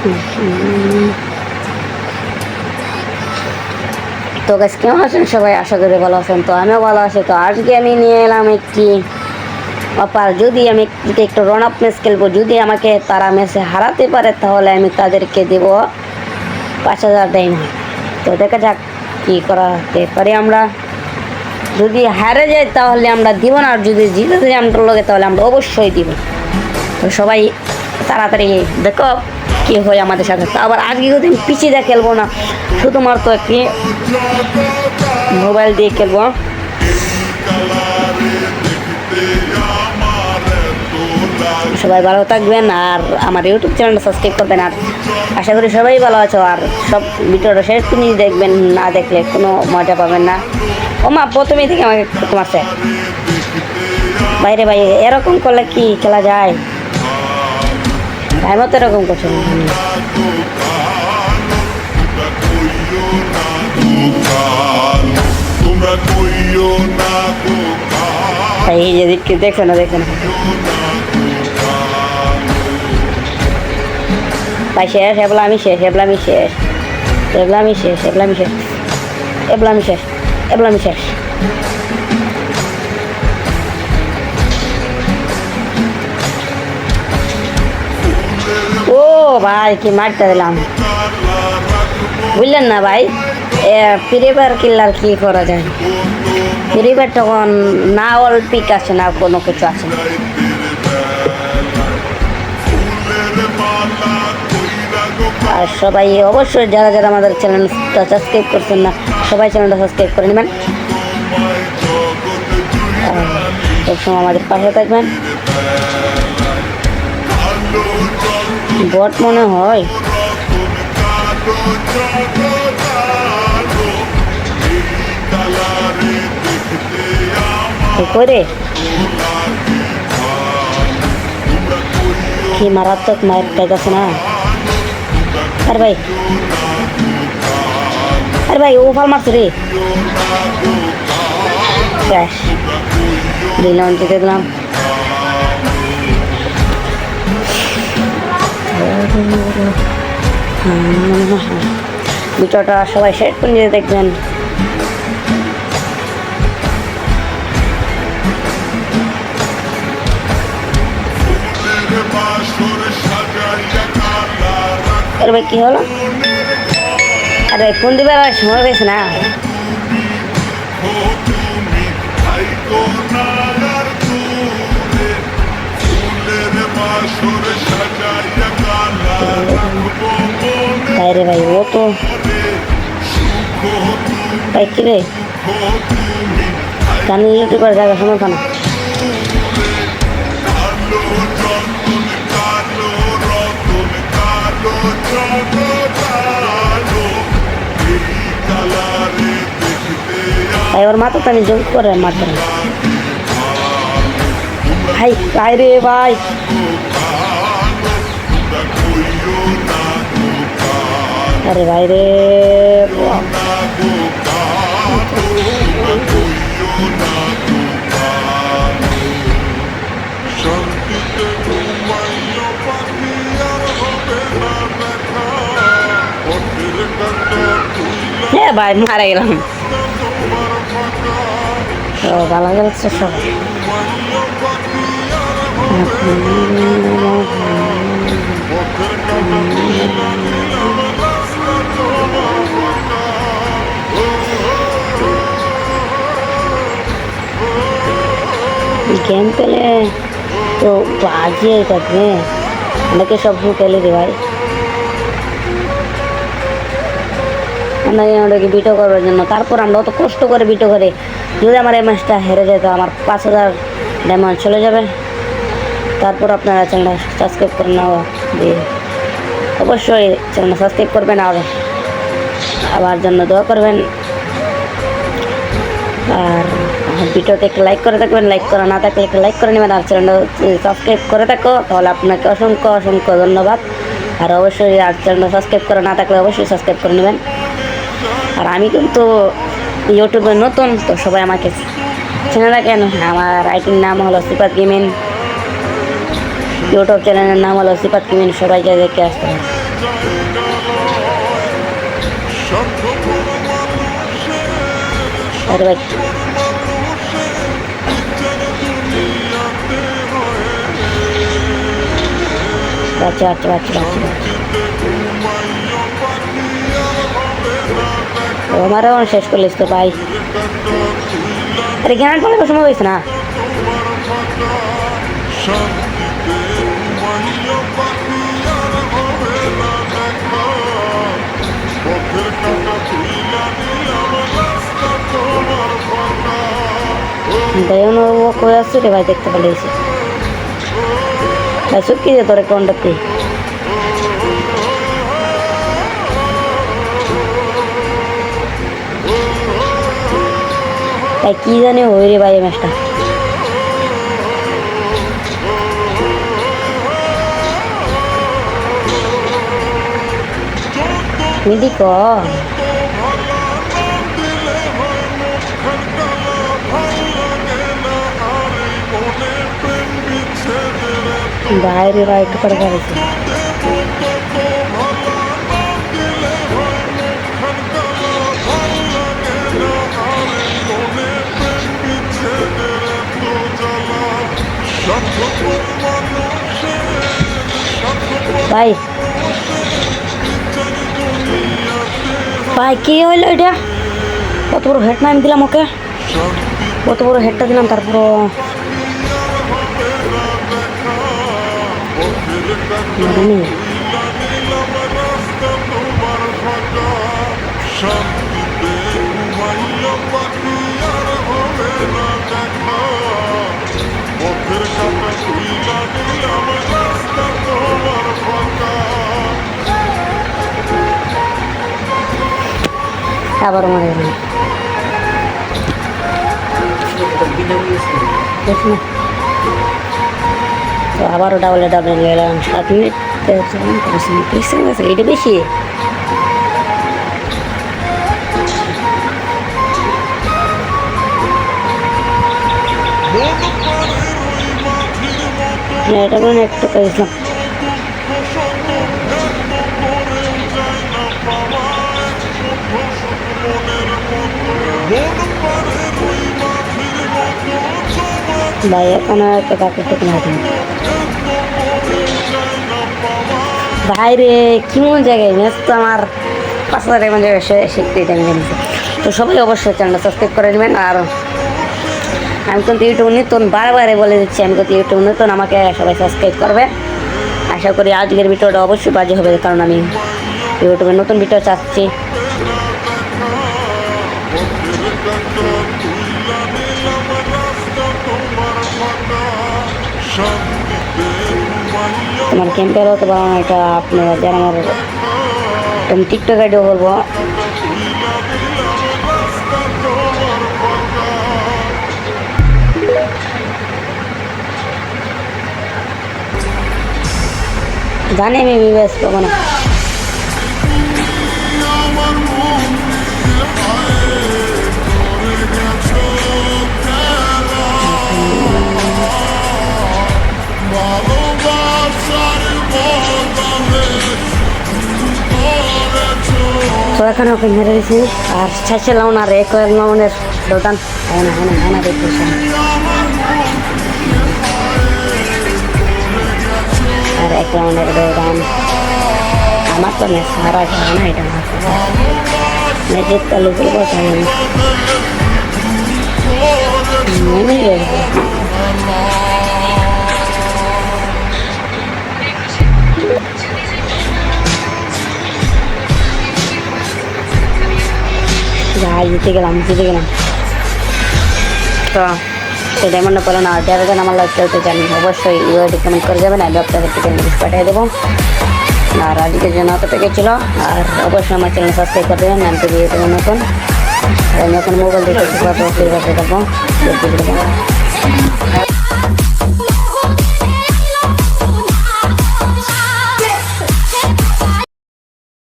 তো গাইস কেমন আছেন সবাই? আশা করি ভালো আছেন। তো আমিও ভালো আছি। তো আজকে আমি নিয়ে এলাম একটি অফার। যদি আমি একটু রান আপ ম্যাচ খেলবো, যদি আমাকে তারা ম্যাচে হারাতে পারে তাহলে আমি তাদেরকে দেব 5,000 ডায়মন্ড। তো দেখা যাক কী করাতে পারি আমরা। যদি হারে যায় তাহলে আমরা দিব না, আর যদি জিতে যাই আমরা লগে তাহলে আমরা অবশ্যই দিব। তো সবাই তাড়াতাড়ি দেখো কী হয় আমাদের সাথে। তো আবার আজকে যদি আমি পিছিয়ে দিয়ে খেলবো না, শুধুমাত্র একটি মোবাইল দিয়ে খেলবো। সবাই ভালো থাকবেন আর আমার ইউটিউব চ্যানেলটা সাবস্ক্রাইব করবেন। আর আশা করি সবাই ভালো আছো। আর সব ভিডিওটা শেষ তুমি দেখবেন, না দেখলে কোনো মজা পাবেন না। ও মা প্রথমেই থেকে আমাকে তোমার স্যার বাইরে বাইরে এরকম করলে কি খেলা যায়? টাইমও তো এরকম করছে। এই যে দেখছো না, দেখছো না ভাই? শেষ এবলা আমি শেষ, এবলা আমি শেষ, এবলা আমি শেষ, এবলা আমি শেষ, এবলা আমি শেষ, এবলা আমি শেষ। ও ভাই কি মারতে দিলাম, বুঝলেন না ভাই? ফ্রি ফায়ার কিল্লার কী করা যায়? ফ্রি ফায়ার তখন না অল্পিক আছে, না কোনো কিছু আছে। আর সবাই অবশ্যই যারা যারা আমাদের চ্যানেলটা সাবস্ক্রাইব করছেন না, সবাই চ্যানেলটা সাবস্ক্রাইব করে নেবেন। সবসময় আমাদের পাশে থাকবেন। বট মনে হয় করে কি মারাত্মক মায়ের পাইতেছে না। আরে ভাই, আরে ভাই ও ফাল মারছে রে। শেষ দিলাম, জিতে দিলাম। ভিডিওটা সবাই শেয়ার করে দিয়ে দেখবেন। আরে ভাই কি হলো? আরে ফোন দিবার সময় পেয়েছে না। রে ভাই ও তো ভাই কি রে গান ইউটিউবার জায়গা সময় পানা। ভাই ওর মাথা তো আমি জোর করে মারতে ভাই। ভাই রে ভাই, আরে ভাই রে হ্যাঁ ভাই মারা গেলাম। তো ভালো গেছে সব। গেম পেলে তো বাজিয়ে থাকবে, অনেকে সব পেলে রে ভাই। ওটাকে বিটো করার জন্য, তারপর আমরা অত কষ্ট করে বিটো করে যদি আমার এই ম্যাচটা হেরে যায় তো আমার 5,000 ডায়মন্ড চলে যাবে। তারপর আপনারা চ্যানেলটা সাবস্ক্রাইব করে নেওয়া দিয়ে অবশ্যই চ্যানেলটা সাবস্ক্রাইব করবেন আর আমার জন্য দোয়া করবেন। আর ভিডিওতে একটা লাইক করে থাকবেন, লাইক করা না থাকলে একটা লাইক করে নেবেন। আর চ্যানেলটা সাবস্ক্রাইব করে থাকো তাহলে আপনাকে অসংখ্য অসংখ্য ধন্যবাদ। আর অবশ্যই আর চ্যানেলটা সাবস্ক্রাইব করা না থাকলে অবশ্যই সাবস্ক্রাইব করে নেবেন। আর আমি কিন্তু ইউটিউবে নতুন, তো সবাই আমাকে চেনে রাখেন। আমার আইটির নাম হলো সিফাত গেমিং, ইউটিউব চ্যানেলের নাম হলো সিফাত গেমিং। সবাইকে দেখে আসতে হবে। আরে ভাই বাচ্চা বাচ্চা বাচ্চা বাচ্চা আমারও শেষ করলিস তো ভাই। আরে জ্ঞান পড়লে সময় হয়েছে না। ও কই আসছে রে ভাই, দেখতে পালিয়েছে ভাই। সুটকি যে তোর কোনটাতে ভাই কি জানি ওই রে ভাই ম্যাচটা। মিদি ক বাইরে একটু করে গেছে। ভাই ভাই কি হইলো এটা? কত বড় হেড না আমি দিলাম ওকে, কত বড় হেডটা দিলাম। তারপর আবার মারে তো আবারও ডাবলে ডাবলে গেলাম। 7 মিনিট এটা বেশি। এটা মানে একটু পেয়েছিলাম। ভাই এখন একটা কাপড় টুকু হাতে ভাই রে কেমন জায়গায় ম্যাচ তো আমার 5,000 এমন জায়গায় শিখতে টাইম জানিয়েছে। তো সবাই অবশ্যই চ্যানেলটা সাবস্ক্রাইব করে নেবেন। আর আমি কিন্তু ইউটিউব নতুন, বারবারে বলে দিচ্ছি আমি কিন্তু ইউটিউব নতুন, আমাকে সবাই সাবস্ক্রাইব করবে। আশা করি আজকের ভিডিওটা অবশ্যই বাজে হবে, কারণ আমি ইউটিউবে নতুন ভিডিও চাচ্ছি। তোমার ক্যাম্পের হতে পারো না, এটা আপনারা যারা আমার আমি টিকটক আইডিও বলবো। জানি আমি বিবেচ পাবো না। তো এখানে ওকে মেরে দিয়েছি আর চাইছিলাম না রে কয়েক মামনের দোকান দেখতেছি। আর 1 রাউন্ডের দৌড়ান আমার তো ম্যাচ হারা যায় না, এটা ম্যাচের তালু করে বসাই জিতে গেলাম। তো সেই ডায়মন্ডটা পেলো না। যারা যেন আমার লাইভ চলতে চান অবশ্যই ইউআইডি কমেন্ট করে যাবেন, আমি আপনাদের থেকে লিস্ট পাঠিয়ে দেবো। আর আজকের জন্য অতটুকু ছিল। আর অবশ্যই আমার চ্যানেল সাবস্ক্রাইব করে দেবেন। আমি তো ইউটিউবে নতুন, আমি এখন মোবাইল দেখে থাকবো।